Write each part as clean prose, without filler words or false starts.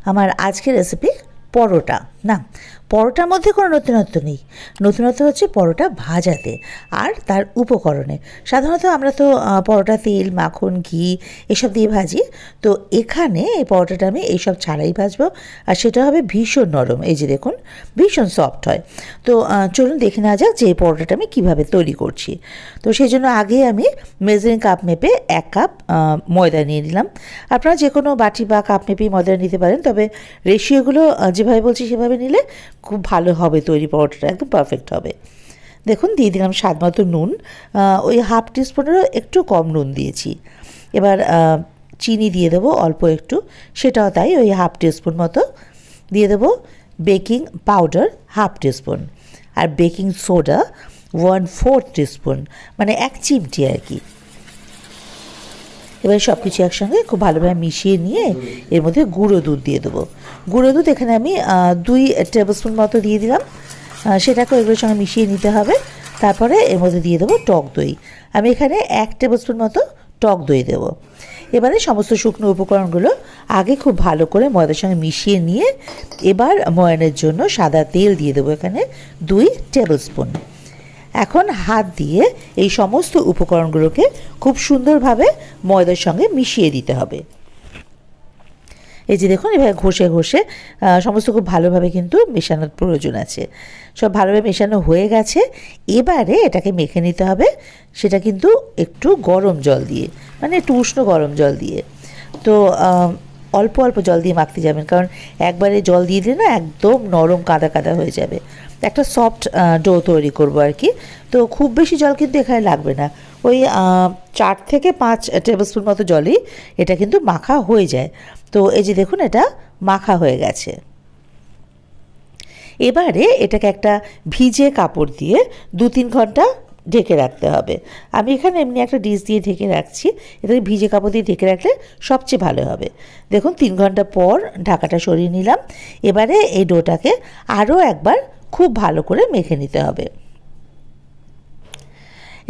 আমার আজকের রেসিপি পরোটা। না, পরোটার মধ্যে কোনো নতুনত্ব নেই, নতুনত্ব হচ্ছে পরোটা ভাজাতে আর তার উপকরণে। সাধারণত আমরা তো পরোটা তেল, মাখন, ঘি এসব দিয়ে ভাজি। তো এখানে এই পরোটাটা আমি এইসব ছাড়াই ভাজবো, আর সেটা হবে ভীষণ নরম। এই যে দেখুন, ভীষণ সফট হয়। তো চলুন দেখে নেওয়া যাক যে এই পরোটাটা আমি কীভাবে তৈরি করছি। তো সেই জন্য আগে আমি মেজারিং কাপ মেপে 1 কাপ ময়দা নিয়ে নিলাম। আপনারা যে কোনো বাটি বা কাপ মেপেই ময়দা নিতে পারেন, তবে রেশিওগুলো যেভাবে বলছি সেভাবে নিলে খুব ভালো হবে, তৈরি পরোটাটা একদম পারফেক্ট হবে। দেখুন, দিয়ে দিলাম স্বাদ মতো নুন, ওই হাফ টিস্পুনেরও একটু কম নুন দিয়েছি। এবার চিনি দিয়ে দেবো অল্প একটু, সেটাও তাই, ওই হাফ টিস্পুন মতো দিয়ে দেবো। বেকিং পাউডার হাফ টিস্পুন, আর বেকিং সোডা 1/4 টিস্পুন, মানে 1 চিমটি আর কি। এবার সব কিছু একসঙ্গে খুব ভালোভাবে মিশিয়ে নিয়ে এর মধ্যে গুঁড়ো দুধ দিয়ে দেবো। গুঁড়ো দুধ এখানে আমি 2 টেবিল স্পুন মতো দিয়ে দিলাম। সেটাকে এগুলোর সঙ্গে মিশিয়ে নিতে হবে। তারপরে এর মধ্যে দিয়ে দেবো টক দই। আমি এখানে 1 টেবিল স্পুন মতো টক দই দেবো। এবারে সমস্ত শুকনো উপকরণগুলো আগে খুব ভালো করে ময়দার সঙ্গে মিশিয়ে নিয়ে এবার ময়ানের জন্য সাদা তেল দিয়ে দেবো এখানে 2 টেবিল স্পুন। এখন হাত দিয়ে এই সমস্ত উপকরণগুলোকে খুব সুন্দরভাবে ময়দার সঙ্গে মিশিয়ে দিতে হবে। এই যে দেখুন, এভাবে ঘষে ঘষে সমস্ত খুব ভালোভাবে কিন্তু মেশানোর প্রয়োজন আছে। সব ভালোভাবে মেশানো হয়ে গেছে। এবারে এটাকে মেখে নিতে হবে, সেটা কিন্তু একটু গরম জল দিয়ে, মানে একটু উষ্ণ গরম জল দিয়ে। তো অল্প অল্প জল দিয়ে মাখতে যাবেন, কারণ একবারে জল দিয়ে দিলে না একদম নরম কাদা কাদা হয়ে যাবে। একটা সফট ডো তৈরি করবো আর কি। তো খুব বেশি জল কিন্তু এখানে লাগবে না, ওই 4 থেকে 5 টেবিল স্পুন মতো জলই এটা কিন্তু মাখা হয়ে যায়। তো এই যে দেখুন, এটা মাখা হয়ে গেছে। এবারে এটাকে একটা ভিজে কাপড় দিয়ে 2-3 ঘন্টা ঢেকে রাখতে হবে। আমি এখানে এমনি একটা ডিশ দিয়ে ঢেকে রাখছি, এটাকে ভিজে কাপড় দিয়ে ঢেকে রাখলে সবচেয়ে ভালো হবে। দেখুন, 3 ঘন্টা পর ঢাকাটা সরিয়ে নিলাম। এবারে এই ডোটাকে আরও একবার খুব ভালো করে মেখে নিতে হবে।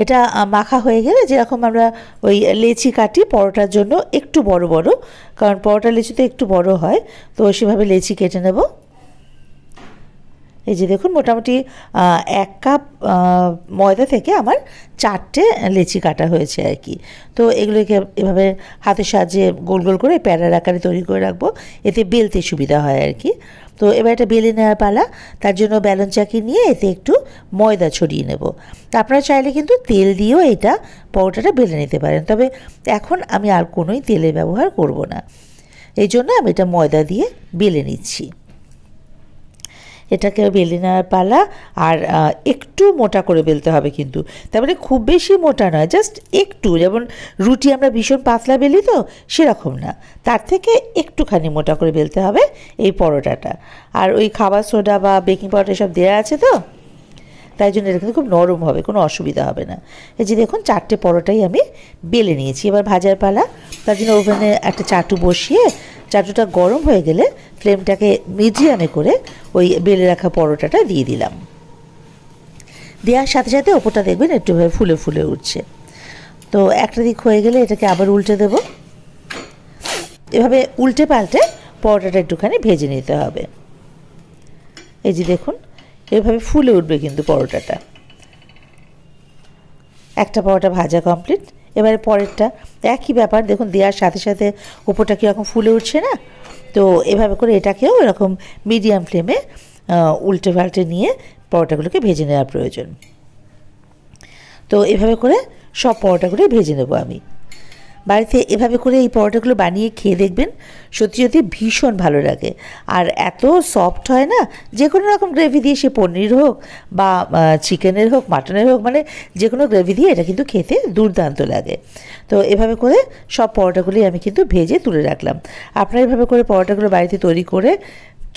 এটা মাখা হয়ে গেলে যেরকম আমরা ওই লেচি কাটি পরোটার জন্য, একটু বড় বড়, কারণ পরোটা লেচি তো একটু বড় হয়, তো সেভাবে লেচি কেটে নেব। এই যে দেখুন, মোটামুটি 1 কাপ ময়দা থেকে আমার 4টে লেচি কাটা হয়েছে আর কি। তো এগুলোকে এভাবে হাতের সাহায্যে গোল গোল করে প্যারার আকারে তৈরি করে রাখবো, এতে বেলতে সুবিধা হয় আর কি। তো এবার এটা বেলে নেওয়ার পালা। তার জন্য বেলন চাকি নিয়ে এতে একটু ময়দা ছড়িয়ে নেব। আপনারা চাইলে কিন্তু তেল দিয়েও এটা পরোটাটা বেলে নিতে পারেন, তবে এখন আমি আর কোনোই তেলের ব্যবহার করব না। এই জন্য আমি এটা ময়দা দিয়ে বেলে নিচ্ছি। এটাকে বেলে নেওয়ার পালা। আর একটু মোটা করে বেলতে হবে কিন্তু, তার মানে খুব বেশি মোটা নয়, জাস্ট একটু, যেমন রুটি আমরা ভীষণ পাতলা বেলি তো সেরকম না, তার থেকে একটুখানি মোটা করে বেলতে হবে এই পরোটাটা। আর ওই খাবার সোডা বা বেকিং পাউডার সব দেওয়া আছে তো, তাই জন্য এটা কিন্তু খুব নরম হবে, কোনো অসুবিধা হবে না। এই যে দেখুন, 4টে পরোটাই আমি বেলে নিয়েছি। এবার ভাজার পালা। তার জন্য ওভেনে একটা চাটু বসিয়ে, চাটুটা গরম হয়ে গেলে ফ্লেমটাকে মিডিয়ামে করে ওই বেলে রাখা পরোটাটা দিয়ে দিলাম। দেওয়ার সাথে সাথে ওপরটা দেখবেন একটুভাবে ফুলে ফুলে উঠছে। তো একটা দিক হয়ে গেলে এটাকে আবার উল্টে দেব। এভাবে উল্টে পাল্টে পরোটাটা একটুখানি ভেজে নিতে হবে। এই যে দেখুন, এভাবে ফুলে উঠবে কিন্তু পরোটাটা। একটা পরোটা ভাজা কমপ্লিট। এবারে পরেরটা একই ব্যাপার, দেখুন দেওয়ার সাথে সাথে উপরটা কীরকম ফুলে উঠছে না। তো এভাবে করে এটাকেও এরকম মিডিয়াম ফ্লেমে উল্টে পাল্টে নিয়ে পরোটাগুলোকে ভেজে নেওয়ার প্রয়োজন। তো এভাবে করে সব পরোটাগুলো ভেজে নেব আমি। বাড়িতে এভাবে করে এই পরোটাগুলো বানিয়ে খেয়ে দেখবেন, সত্যি সত্যি ভীষণ ভালো লাগে। আর এত সফট হয় না, যে কোনো রকম গ্রেভি দিয়ে, সে পনির হোক বা চিকেনের হোক, মাটনের হোক, মানে যে কোনো গ্রেভি দিয়ে এটা কিন্তু খেতে দুর্দান্ত লাগে। তো এভাবে করে সব পরোটাগুলি আমি কিন্তু ভেজে তুলে রাখলাম। আপনারা এভাবে করে পরোটাগুলো বাড়িতে তৈরি করে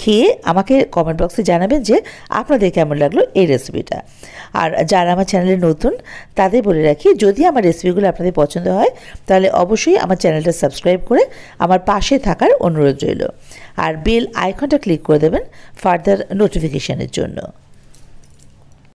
খেয়ে আমাকে কমেন্ট বক্সে জানাবেন যে আপনাদের কেমন লাগলো এই রেসিপিটা। আর যারা আমার চ্যানেলে নতুন, তাদের বলে রাখি, যদি আমার রেসিপিগুলো আপনাদের পছন্দ হয় তাহলে অবশ্যই আমার চ্যানেলটা সাবস্ক্রাইব করে আমার পাশে থাকার অনুরোধ রইল। আর বেল আইকনটা ক্লিক করে দেবেন ফার্দার নোটিফিকেশানের জন্য।